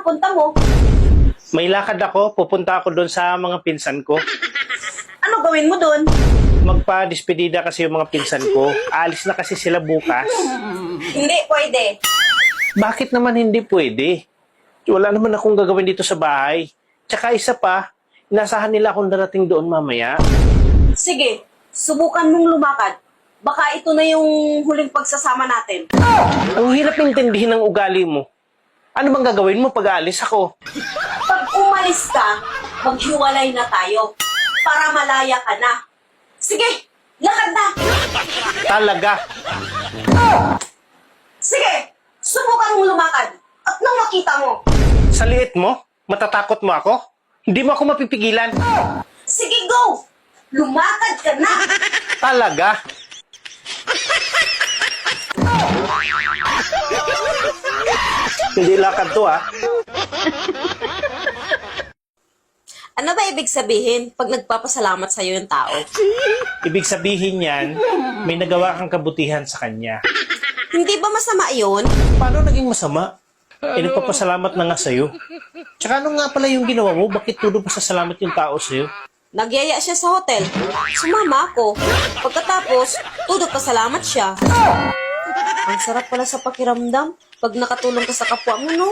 ang punta mo? May lakad ako, pupunta ako doon sa mga pinsan ko. Ano gawin mo doon? Magpa-despedida kasi yung mga pinsan ko. Aalis na kasi sila bukas. Hindi pwede. Bakit naman hindi pwede? Wala naman akong gagawin dito sa bahay. Tsaka isa pa, inasahan nila akong darating doon mamaya. Sige, subukan mong lumakad. Baka ito na yung huling pagsasama natin. Ang hirap intindihin ng ugali mo. Ano bang gagawin mo pag aalis ako? Pag umalis ka, maghiwalay na tayo. Para malaya ka na. Sige, lakad na. Talaga? Sige, subukan mong lumakad. At nang makita mo. Sa liit mo? Matatakot mo ako? Hindi mo ako mapipigilan. Sige, go! Lumakad ka na. Talaga? Hindi lakad to ah. Ano ba ibig sabihin pag nagpapasalamat sa'yo yung tao? Ibig sabihin yan, may nagawa kang kabutihan sa kanya. Hindi ba masama yun? Paano naging masama? Nagpapasalamat na nga sa'yo. Tsaka ano nga pala yung ginawa mo? Bakit tulo pa sa salamat yung tao sa'yo? Nagyaya siya sa hotel. Sumama ako. Pagkatapos, tudok pasalamat siya. Ang sarap pala sa pakiramdam pag nakatulong ka sa kapwa mo, no?